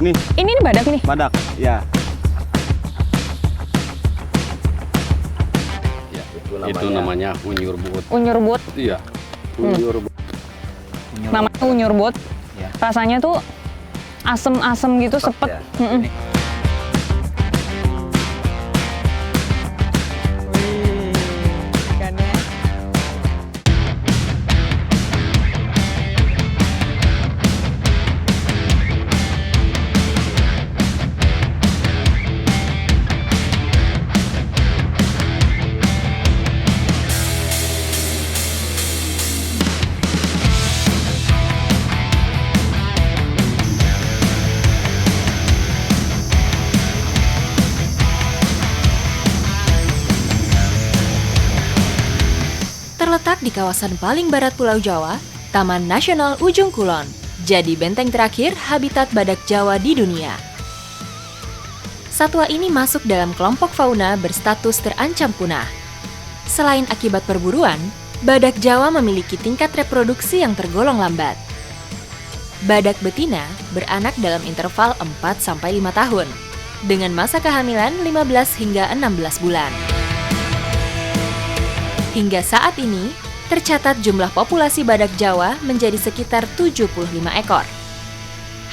Nih. Ini badak ini? Badak, ya. Ya, itu namanya unyurbut. Unyurbut. Iya. Unyurbut. Namanya unyurbut. Ya. Rasanya tuh asem-asem gitu, sepet. Ya. Terletak di kawasan paling barat Pulau Jawa, Taman Nasional Ujung Kulon, jadi benteng terakhir habitat badak Jawa di dunia. Satwa ini masuk dalam kelompok fauna berstatus terancam punah. Selain akibat perburuan, badak Jawa memiliki tingkat reproduksi yang tergolong lambat. Badak betina beranak dalam interval 4-5 tahun, dengan masa kehamilan 15 hingga 16 bulan. Hingga saat ini, tercatat jumlah populasi badak Jawa menjadi sekitar 75 ekor.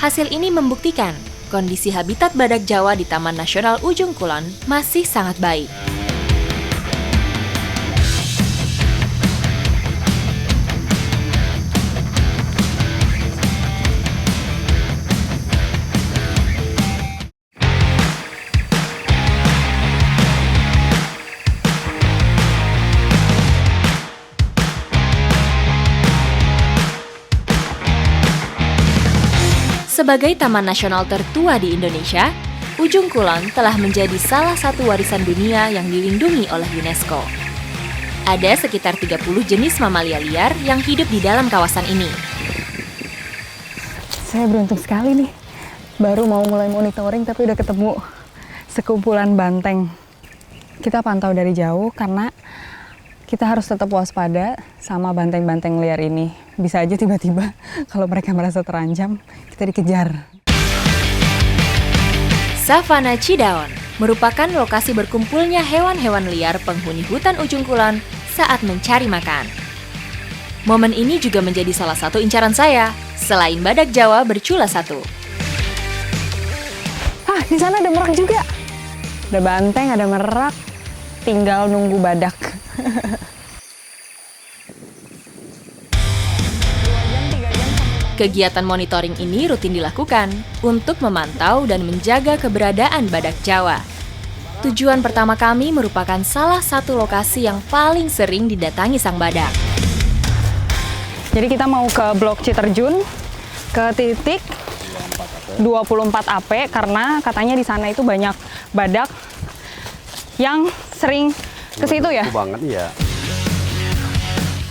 Hasil ini membuktikan kondisi habitat badak Jawa di Taman Nasional Ujung Kulon masih sangat baik. Sebagai taman nasional tertua di Indonesia, Ujung Kulon telah menjadi salah satu warisan dunia yang dilindungi oleh UNESCO. Ada sekitar 30 jenis mamalia liar yang hidup di dalam kawasan ini. Saya beruntung sekali nih. Baru mau mulai monitoring tapi udah ketemu sekumpulan banteng. Kita pantau dari jauh karena kita harus tetap waspada sama banteng-banteng liar ini. Bisa aja tiba-tiba kalau mereka merasa terancam, kita dikejar. Savana Cidaon merupakan lokasi berkumpulnya hewan-hewan liar penghuni hutan Ujung Kulon saat mencari makan. Momen ini juga menjadi salah satu incaran saya, selain badak Jawa bercula satu. Ah, di sana ada merak juga. Ada banteng, ada merak. Tinggal nunggu badak. Kegiatan monitoring ini rutin dilakukan untuk memantau dan menjaga keberadaan badak Jawa. Tujuan pertama kami merupakan salah satu lokasi yang paling sering didatangi sang badak. Jadi kita mau ke Blok Citerjun, ke titik 24 AP karena katanya di sana itu banyak badak yang sering ke situ ya. Kubangan ya.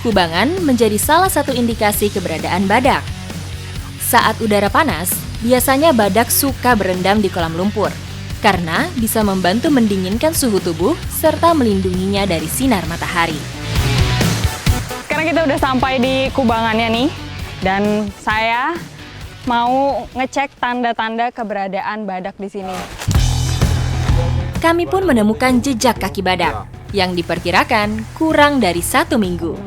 Kubangan menjadi salah satu indikasi keberadaan badak. Saat udara panas, biasanya badak suka berendam di kolam lumpur karena bisa membantu mendinginkan suhu tubuh serta melindunginya dari sinar matahari. Sekarang kita udah sampai di kubangannya nih, dan saya mau ngecek tanda-tanda keberadaan badak di sini. Kami pun menemukan jejak kaki badak yang diperkirakan kurang dari 1 minggu.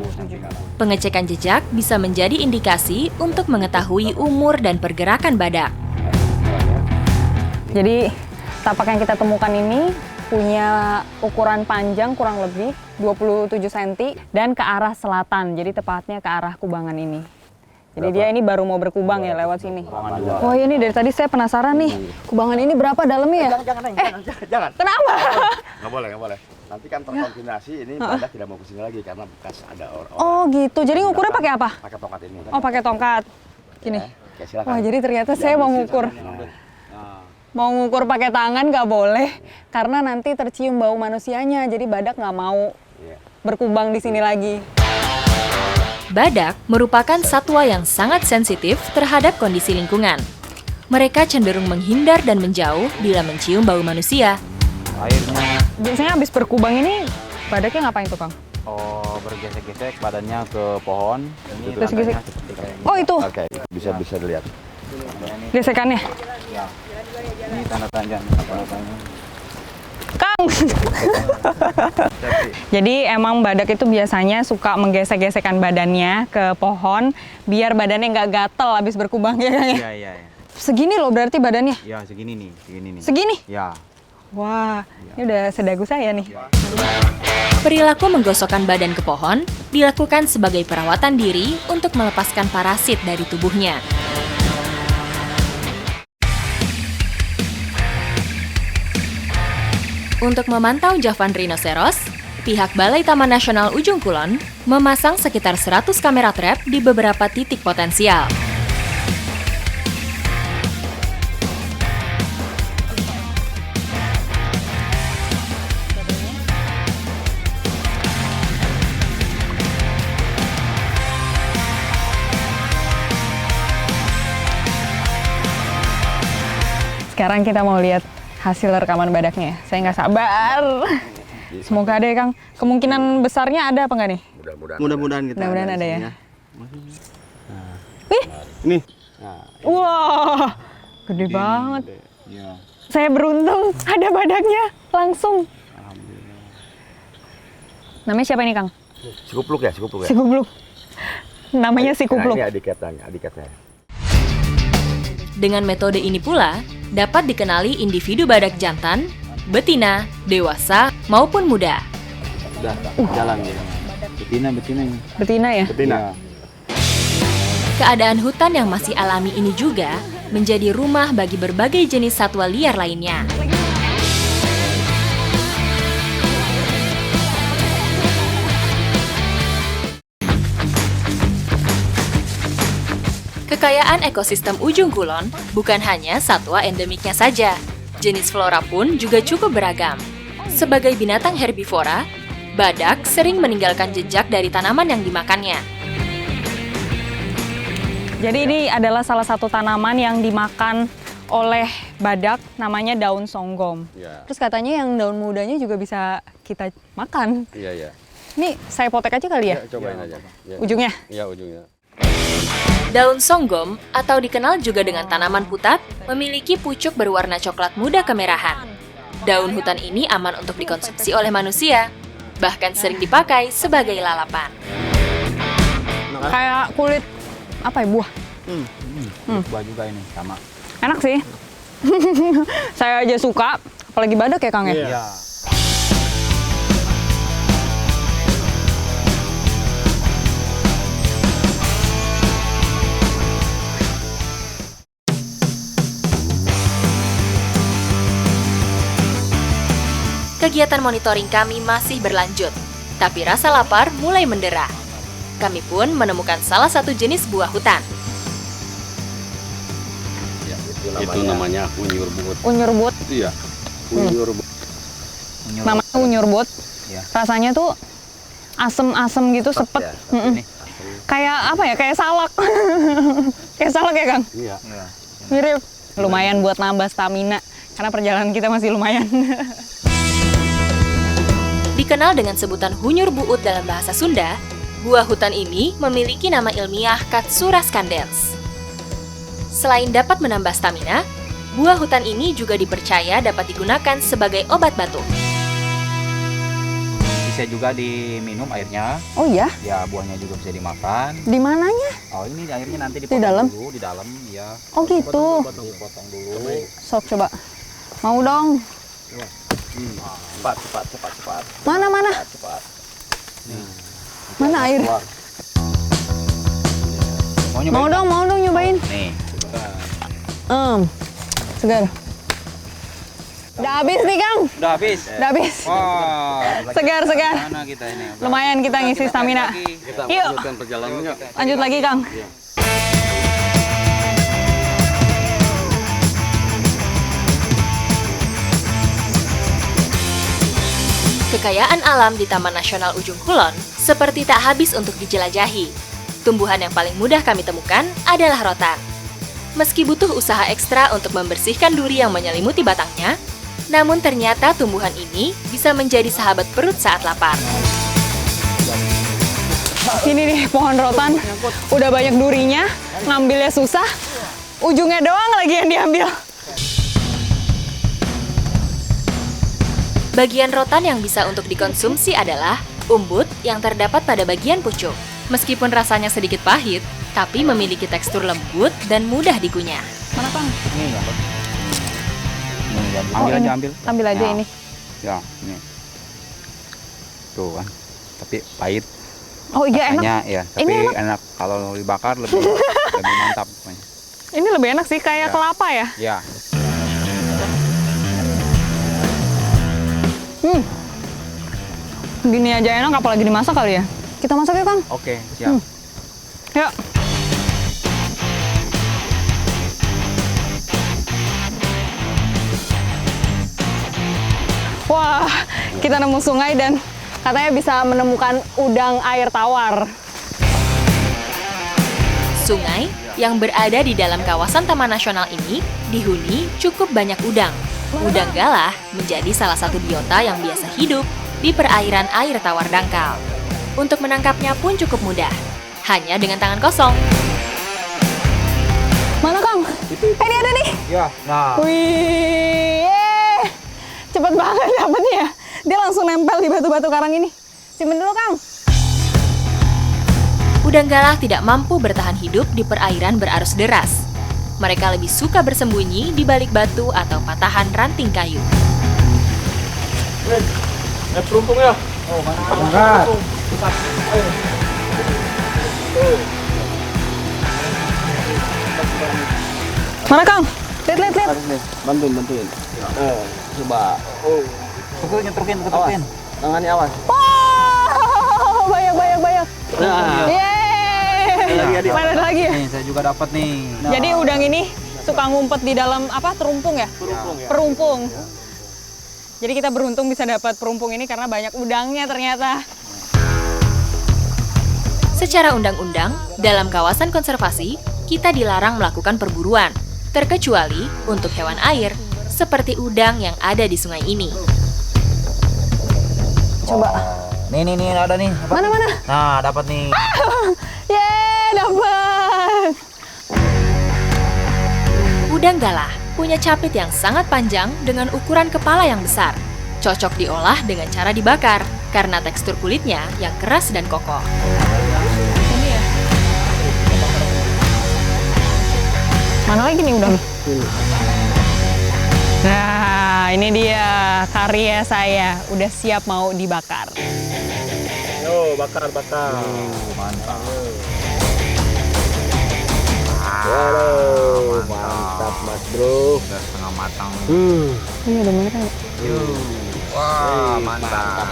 Pengecekan jejak bisa menjadi indikasi untuk mengetahui umur dan pergerakan badak. Jadi tapak yang kita temukan ini punya ukuran panjang kurang lebih 27 cm dan ke arah selatan, jadi tepatnya ke arah kubangan ini. Jadi dia ini baru mau berkubang ya lewat sini. Oh ini dari tadi saya penasaran nih, kubangan ini berapa dalamnya ya? Jangan. Kenapa? Nggak boleh. Nanti kan terkontaminasi, ini badak tidak mau kesini lagi karena bekas ada orang. Oh gitu, jadi ngukurnya pakai apa? Pakai tongkat ini. Oh pakai tongkat. Gini. Oke, silakan. Wah jadi ternyata saya mau ngukur. Mau ngukur pakai tangan nggak boleh, karena nanti tercium bau manusianya, jadi badak nggak mau berkubang di sini lagi. Badak merupakan satwa yang sangat sensitif terhadap kondisi lingkungan. Mereka cenderung menghindar dan menjauh bila mencium bau manusia. Airnya Biasanya habis berkubang ini, badaknya ngapain tuh Kang? bergesek-gesek badannya ke pohon. Ini Terus lantainya gesek. seperti kayak Oh itu? Oke, bisa dilihat. ini gesekannya. Ya. Ini tanda tanya. Tanda tanya. Kang. Jadi emang badak itu biasanya suka menggesek-gesekkan badannya ke pohon biar badannya nggak gatel habis berkubang ya Kang ya. Iya, iya, iya. Segini loh berarti badannya. Ya, segini nih, segini nih. Segini? Ya. Wah, ini udah sedagu saya nih. Perilaku menggosokkan badan ke pohon dilakukan sebagai perawatan diri untuk melepaskan parasit dari tubuhnya. Untuk memantau Javan rhinoceros, pihak Balai Taman Nasional Ujung Kulon memasang sekitar 100 kamera trap di beberapa titik potensial. Sekarang kita mau lihat hasil rekaman badaknya. Saya nggak sabar. Semoga ada ya Kang. Kemungkinan besarnya ada apa nggak nih? Mudah-mudahan kita Mudah-mudahan ada ya. isinya. Wih, Nih. Nah, wah, gede banget. Ya. Saya beruntung ada badaknya langsung. alhamdulillah. Namanya siapa nih Kang? Si kupluk ya, si kupluk ya. Si Kupluk. Namanya si Kupluk. Nah, ini adik-adiknya. Dengan metode ini pula, dapat dikenali individu badak jantan, betina, dewasa, maupun muda. Udah, jalan dia. Betina ini. Betina ya? Betina. Ya. Keadaan hutan yang masih alami ini juga menjadi rumah bagi berbagai jenis satwa liar lainnya. Kekayaan ekosistem Ujung Kulon bukan hanya satwa endemiknya saja. Jenis flora pun juga cukup beragam. Sebagai binatang herbivora, badak sering meninggalkan jejak dari tanaman yang dimakannya. Jadi ini adalah salah satu tanaman yang dimakan oleh badak, namanya daun songgom. Iya. Terus katanya yang daun mudanya juga bisa kita makan. Iya, iya. Ini saya potek aja kali ya? Ya, cobain aja. Ya. Ujungnya? Iya, ujungnya. Daun songgom, atau dikenal juga dengan tanaman putat, memiliki pucuk berwarna coklat muda kemerahan. Daun hutan ini aman untuk dikonsumsi oleh manusia, bahkan sering dipakai sebagai lalapan. Kayak kulit apa ya, buah? Buah juga ini sama. Enak sih. Saya aja suka, apalagi badak ya Kang ya? Iya. Kegiatan monitoring kami masih berlanjut, tapi rasa lapar mulai mendera. Kami pun menemukan salah satu jenis buah hutan. Ya, itu namanya unyur but. Unyur but, Iya. Unyur but. namanya unyur but. Iya. Rasanya tuh asem-asem gitu, sepet. Ya, Mm-mm. Ini. Kayak apa ya, kayak salak. Kayak salak ya Kang? Iya. Iya. Mirip. Lumayan buat nambah stamina, karena perjalanan kita masih lumayan. Dikenal dengan sebutan hunyur buut dalam bahasa Sunda, buah hutan ini memiliki nama ilmiah Katsura scandens. Selain dapat menambah stamina, buah hutan ini juga dipercaya dapat digunakan sebagai obat batuk. Bisa juga diminum airnya. Oh iya? Ya, buahnya juga bisa dimakan. Di mananya? Oh, ini airnya nanti dipotong dalam? dulu, di dalam ya. Oh gitu. Dipotong dulu. Sok coba. Mau dong. Cepat. Mana? Cepat. Mana air? Keluar. Mau dong nyobain. Nih. Segar. Udah habis nih Kang. Udah habis. Udah habis. Wah, Segar. mana kita ini? Lumayan kita ngisi stamina. Kita Yuk. lanjutkan perjalanannya. Lanjut lagi Kang. Kekayaan alam di Taman Nasional Ujung Kulon seperti tak habis untuk dijelajahi. Tumbuhan yang paling mudah kami temukan adalah rotan. Meski butuh usaha ekstra untuk membersihkan duri yang menyelimuti batangnya, namun ternyata tumbuhan ini bisa menjadi sahabat perut saat lapar. Ini nih pohon rotan. Udah banyak durinya, ngambilnya susah. ujungnya doang lagi yang diambil. Bagian rotan yang bisa untuk dikonsumsi adalah umbut yang terdapat pada bagian pucuk. Meskipun rasanya sedikit pahit, tapi memiliki tekstur lembut dan mudah dikunyah. Mana Kang? Ini ya. Ini ya, Oh, ambil ini. aja ambil. Ambil aja Ya. ini. Ya, ini. Tuh kan. Tapi pahit. Oh iya enak. Rasanya ya, tapi Ini enak. Kalau dibakar lebih lebih mantap pokoknya. Ini lebih enak sih kayak Ya. kelapa ya. Ya. Gini aja enak apalagi dimasak kali ya. Kita masak yuk Kang. Oke, siap. Yuk. Wah, kita nemu sungai dan katanya bisa menemukan udang air tawar. Sungai yang berada di dalam kawasan Taman Nasional ini dihuni cukup banyak udang. Udang galah menjadi salah satu biota yang biasa hidup di perairan air tawar dangkal. Untuk menangkapnya pun cukup mudah, hanya dengan tangan kosong. Mana Kang? Ini ada nih. Ya, nah. Wih, yeay. Cepet banget dapetnya. Dia langsung nempel di batu-batu karang ini. Simpen dulu Kang. Udang galah tidak mampu bertahan hidup di perairan berarus deras. Mereka lebih suka bersembunyi di balik batu atau patahan ranting kayu. Perumpung ya. Mana Kang? Lihat. Harus nih, bantuin. Coba. Nyetukin. Tangannya awas. Wow, banyak. Nah, Yeay. Panen lagi ya. Nih, saya juga dapat nih. Jadi udang ini suka ngumpet di dalam apa? Terumpung ya? perumpung ya. Perumpung. Jadi kita beruntung bisa dapat perumpung ini karena banyak udangnya ternyata. Secara undang-undang, dalam kawasan konservasi, kita dilarang melakukan perburuan, terkecuali untuk hewan air, seperti udang yang ada di sungai ini. Coba. Nih, ada nih. Apa? Mana? Nah, dapat nih. Yeay, dapat. Udang galah punya capit yang sangat panjang dengan ukuran kepala yang besar. Cocok diolah dengan cara dibakar, karena tekstur kulitnya yang keras dan kokoh. Ini ya. Mana lagi nih udang? Nah, ini dia karya saya. Udah siap mau dibakar. Yo, bakar. Mantap. Wow, mantap Mas Bro. Udah setengah matang. Ini udah mulai kan? Wah, mantap.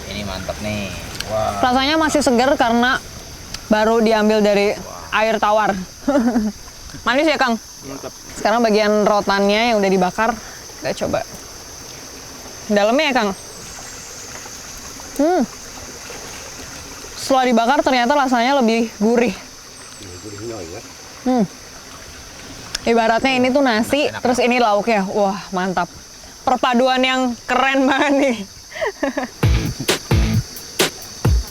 Ini mantap nih. Wah. Rasanya masih segar karena baru diambil dari air tawar. Manis ya Kang? Mantap. Sekarang bagian rotannya yang udah dibakar, kita coba. Dalamnya ya Kang? Setelah dibakar ternyata rasanya lebih gurih. Ibaratnya ini tuh nasi, terus ini lauknya. Wah, mantap. Perpaduan yang keren banget nih.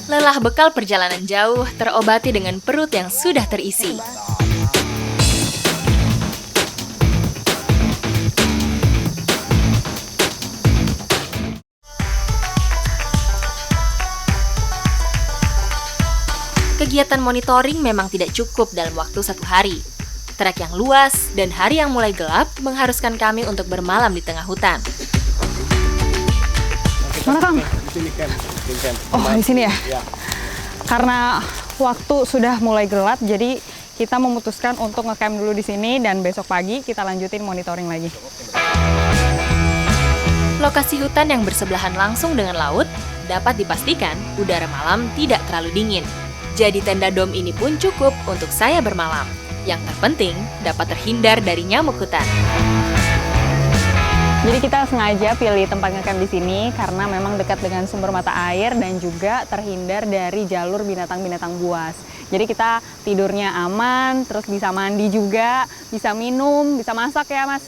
Lelah bekal perjalanan jauh terobati dengan perut yang sudah terisi. Kegiatan monitoring memang tidak cukup dalam waktu 1 hari. Trek yang luas dan hari yang mulai gelap mengharuskan kami untuk bermalam di tengah hutan. Mana Kang? Di sini camp. Oh, di sini ya? Ya. Karena waktu sudah mulai gelap, jadi kita memutuskan untuk ngecamp dulu di sini dan besok pagi kita lanjutin monitoring lagi. Lokasi hutan yang bersebelahan langsung dengan laut dapat dipastikan udara malam tidak terlalu dingin. Jadi tenda dom ini pun cukup untuk saya bermalam. Yang terpenting dapat terhindar dari nyamuk hutan. Jadi kita sengaja pilih tempat ngecamp di sini karena memang dekat dengan sumber mata air dan juga terhindar dari jalur binatang-binatang buas. Jadi kita tidurnya aman, terus bisa mandi juga, bisa minum, bisa masak ya Mas.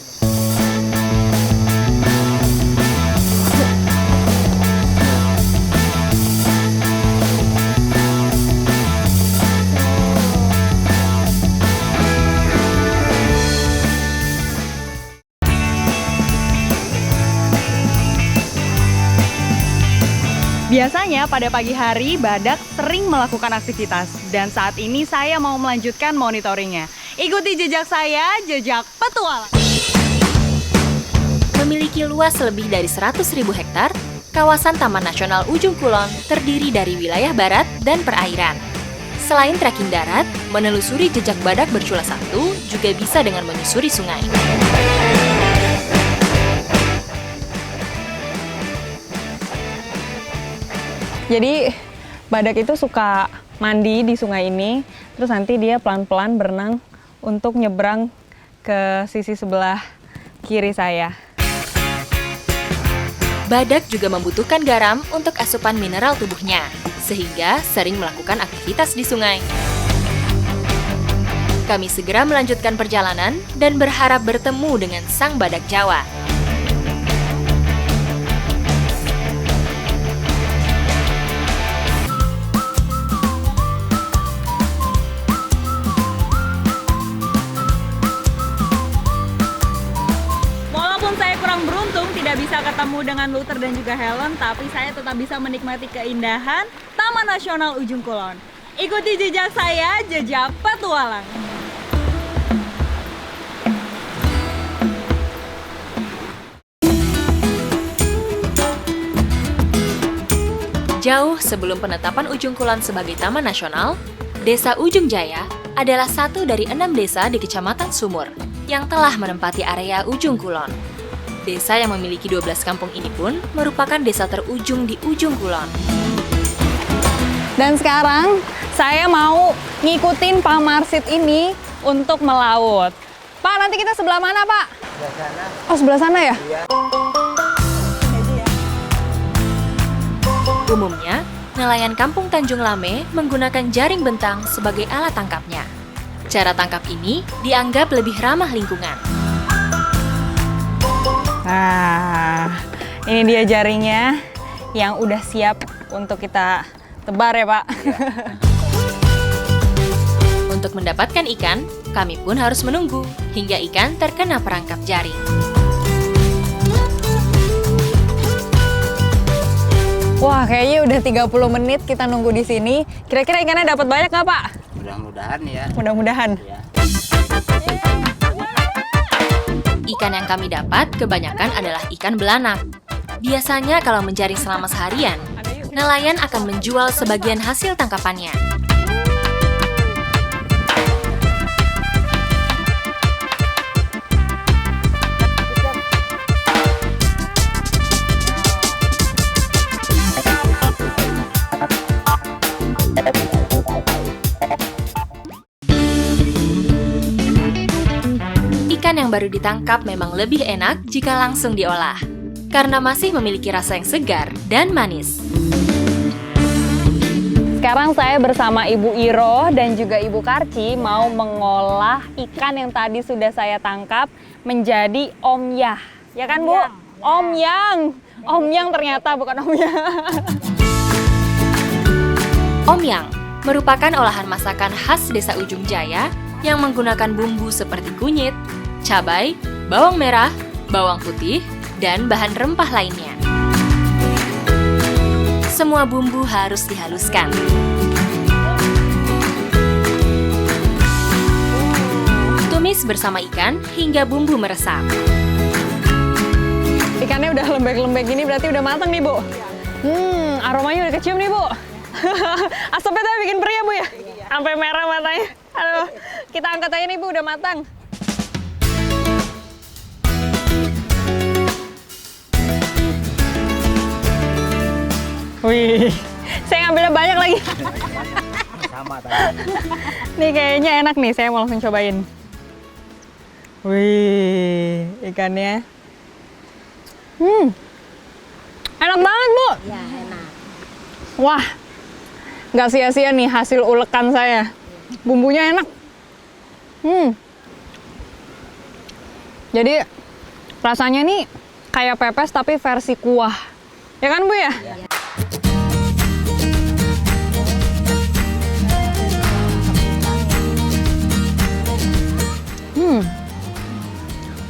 Biasanya pada pagi hari badak sering melakukan aktivitas dan saat ini saya mau melanjutkan monitoringnya. Ikuti jejak saya, jejak petualang. Memiliki luas lebih dari 100.000 hektar, kawasan Taman Nasional Ujung Kulon terdiri dari wilayah barat dan perairan. Selain trekking darat, menelusuri jejak badak bercula satu juga bisa dengan menyusuri sungai. Jadi badak itu suka mandi di sungai ini, terus nanti dia pelan-pelan berenang untuk nyebrang ke sisi sebelah kiri saya. Badak juga membutuhkan garam untuk asupan mineral tubuhnya, sehingga sering melakukan aktivitas di sungai. Kami segera melanjutkan perjalanan dan berharap bertemu dengan sang badak Jawa. Tidak bisa ketemu dengan Luther dan juga Helen, tapi saya tetap bisa menikmati keindahan Taman Nasional Ujung Kulon. Ikuti jejak saya, jejak petualang. Jauh sebelum penetapan Ujung Kulon sebagai Taman Nasional, Desa Ujung Jaya adalah satu dari 6 desa di Kecamatan Sumur yang telah menempati area Ujung Kulon. Desa yang memiliki 12 kampung ini pun merupakan desa terujung di Ujung Kulon. Dan sekarang saya mau ngikutin Pak Marsit ini untuk melaut. Pak, nanti kita sebelah mana, Pak? Sebelah sana. Oh, sebelah sana ya? Iya. Umumnya, nelayan kampung Tanjung Lame menggunakan jaring bentang sebagai alat tangkapnya. Cara tangkap ini dianggap lebih ramah lingkungan. Nah, ini dia jaringnya yang udah siap untuk kita tebar ya, Pak. Untuk mendapatkan ikan, kami pun harus menunggu hingga ikan terkena perangkap jaring. Wah, kayaknya udah 30 menit kita nunggu di sini. Kira-kira ikannya dapat banyak nggak, Pak? Mudah-mudahan ya. Mudah-mudahan. Ya. Ikan yang kami dapat kebanyakan adalah ikan belanak. Biasanya kalau menjaring selama seharian, nelayan akan menjual sebagian hasil tangkapannya. Ikan yang baru ditangkap memang lebih enak jika langsung diolah, karena masih memiliki rasa yang segar dan manis. Sekarang saya bersama Ibu Iro dan juga Ibu Karci mau mengolah ikan yang tadi sudah saya tangkap menjadi omyah. Ya kan, Bu? Omyang. Omyang ternyata bukan omyah. Omyang merupakan olahan masakan khas Desa Ujung Jaya yang menggunakan bumbu seperti kunyit, cabai, bawang merah, bawang putih, dan bahan rempah lainnya. Semua bumbu harus dihaluskan. Tumis bersama ikan hingga bumbu meresap. Ikannya udah lembek-lembek gini berarti udah matang nih, Bu? Aromanya udah kecium nih, Bu. Asapnya tapi bikin perih ya, Bu ya? Sampai merah matanya. Aduh, kita angkat aja nih, Bu, udah matang. Wih, saya ngambilnya banyak lagi. Sama tadi. Nih kayaknya enak nih, saya mau langsung cobain. Wih, ikannya. Enak banget, Bu. Ya, enak. Wah, nggak sia-sia nih hasil ulekan saya. Bumbunya enak. Jadi rasanya nih kayak pepes tapi versi kuah. Ya kan, Bu ya?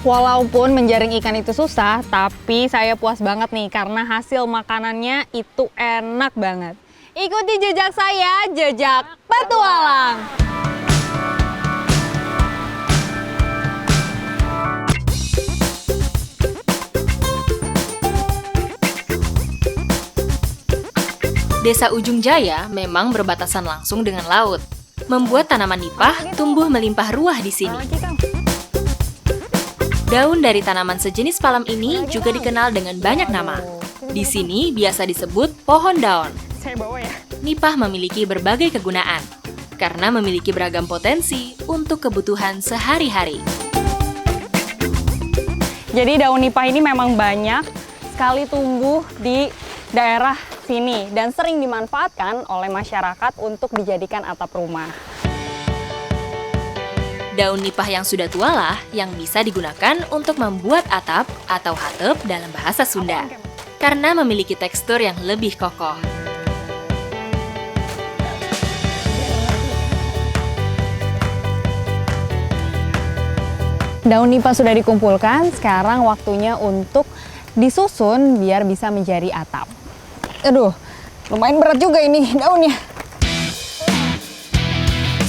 Walaupun menjaring ikan itu susah, tapi saya puas banget nih karena hasil makanannya itu enak banget. Ikuti jejak saya, jejak petualang. Desa Ujung Jaya memang berbatasan langsung dengan laut, membuat tanaman nipah tumbuh melimpah ruah di sini. Daun dari tanaman sejenis palem ini juga dikenal dengan banyak nama. Di sini biasa disebut pohon daun. Saya bawa ya. Nipah memiliki berbagai kegunaan, karena memiliki beragam potensi untuk kebutuhan sehari-hari. Jadi daun nipah ini memang banyak sekali tumbuh di daerah sini dan sering dimanfaatkan oleh masyarakat untuk dijadikan atap rumah. Daun nipah yang sudah tua lah yang bisa digunakan untuk membuat atap atau hatep dalam bahasa Sunda, karena memiliki tekstur yang lebih kokoh. Daun nipah sudah dikumpulkan, sekarang waktunya untuk disusun biar bisa menjadi atap. Aduh, lumayan berat juga ini daunnya.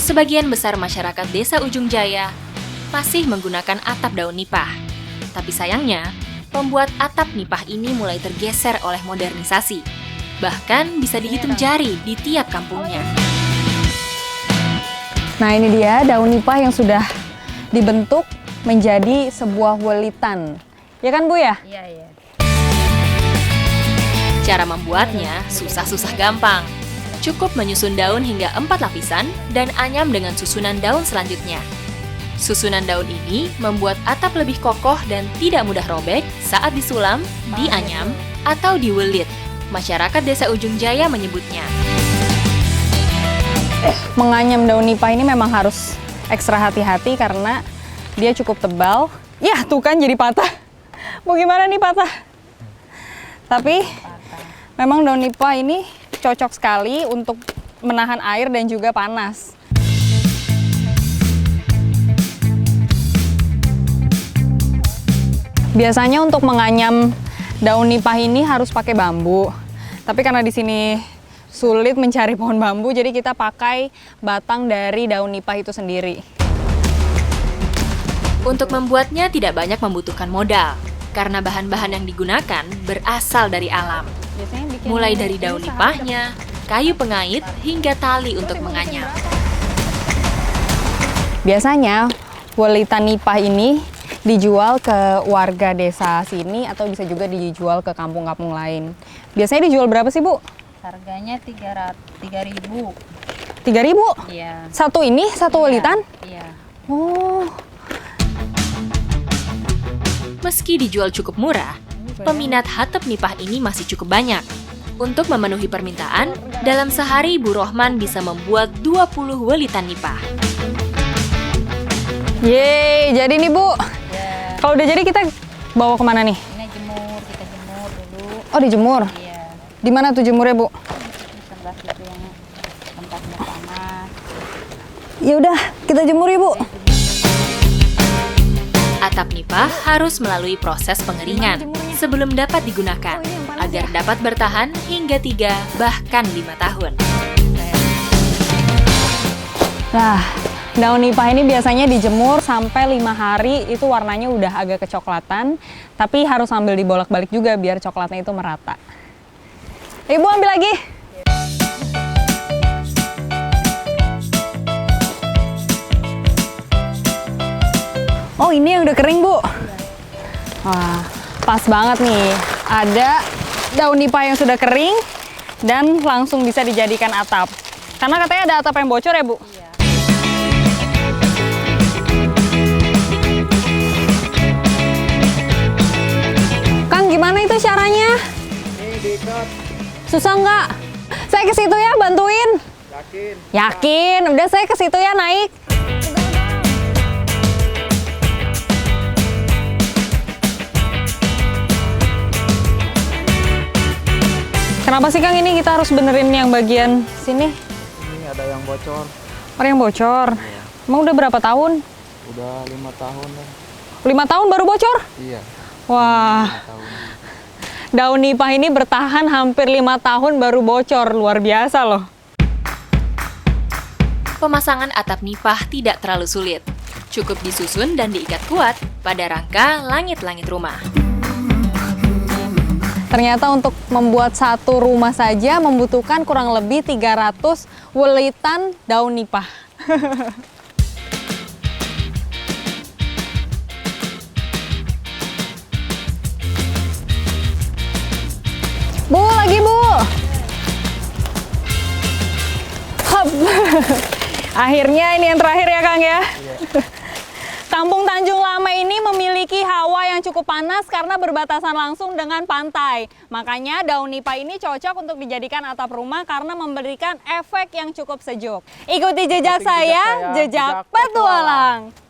Sebagian besar masyarakat Desa Ujung Jaya masih menggunakan atap daun nipah. Tapi sayangnya, pembuat atap nipah ini mulai tergeser oleh modernisasi. Bahkan bisa dihitung jari di tiap kampungnya. Nah ini dia daun nipah yang sudah dibentuk menjadi sebuah welitan. Ya kan Bu ya? Iya, iya. Cara membuatnya susah-susah gampang. Cukup menyusun daun hingga 4 lapisan dan anyam dengan susunan daun selanjutnya. Susunan daun ini membuat atap lebih kokoh dan tidak mudah robek saat disulam, dianyam, atau diwelit. Masyarakat Desa Ujung Jaya menyebutnya. Menganyam daun nipah ini memang harus ekstra hati-hati karena dia cukup tebal. Ya tuh kan jadi patah. Mau gimana nih patah? Tapi memang daun nipah ini cocok sekali untuk menahan air dan juga panas. Biasanya untuk menganyam daun nipah ini harus pakai bambu. Tapi karena di sini sulit mencari pohon bambu, jadi kita pakai batang dari daun nipah itu sendiri. Untuk membuatnya tidak banyak membutuhkan modal, karena bahan-bahan yang digunakan berasal dari alam. Mulai dari daun nipahnya, kayu pengait, hingga tali untuk menganyam. Biasanya welitan nipah ini dijual ke warga desa sini atau bisa juga dijual ke kampung-kampung lain. Biasanya dijual berapa sih Bu? Harganya 3.000. 3.000? Iya. Satu ini, satu welitan? Iya. Oh, Meski dijual cukup murah, peminat hatep nipah ini masih cukup banyak. Untuk memenuhi permintaan, dalam sehari Bu Rohman bisa membuat 20 welitan nipah. yeay, jadi nih Bu. Ya, Kalau udah jadi kita bawa kemana nih? ini jemur, kita jemur dulu. Oh dijemur. Iya. Di mana tuh jemurnya Bu? Di sebelah situ yang tempatnya panas. Ya udah, kita jemur ya Bu. Atap nipah harus melalui proses pengeringan sebelum dapat digunakan, agar dapat bertahan hingga 3 bahkan 5 tahun. Nah, daun nipah ini biasanya dijemur sampai 5 hari, itu warnanya udah agak kecoklatan, tapi harus sambil dibolak-balik juga biar coklatnya itu merata. Ibu ambil lagi. Oh ini yang udah kering Bu. Wah, pas banget nih. Ada daun nipah yang sudah kering dan langsung bisa dijadikan atap. Karena katanya ada atap yang bocor ya Bu? Iya. Kang gimana itu caranya? Ini diikat. Susah nggak? Saya ke situ ya bantuin. Yakin? Yakin, udah saya ke situ ya naik. Kenapa sih Kang ini kita harus benerin yang bagian sini? Ini ada yang bocor. Orang yang bocor. Emang udah berapa tahun? Udah 5 tahun lah. tahun baru bocor? Iya. Wah, 5 tahun. daun nipah ini bertahan hampir 5 tahun baru bocor. Luar biasa loh. Pemasangan atap nipah tidak terlalu sulit. Cukup disusun dan diikat kuat pada rangka langit-langit rumah. Ternyata untuk membuat satu rumah saja membutuhkan kurang lebih 300 welitan daun nipah. Bu, lagi Bu. Hop. Akhirnya ini yang terakhir ya Kang ya. Kampung Tanjung Lama ini memiliki hawa yang cukup panas karena berbatasan langsung dengan pantai. Makanya daun nipah ini cocok untuk dijadikan atap rumah karena memberikan efek yang cukup sejuk. Ikuti jejak saya, jejak petualang.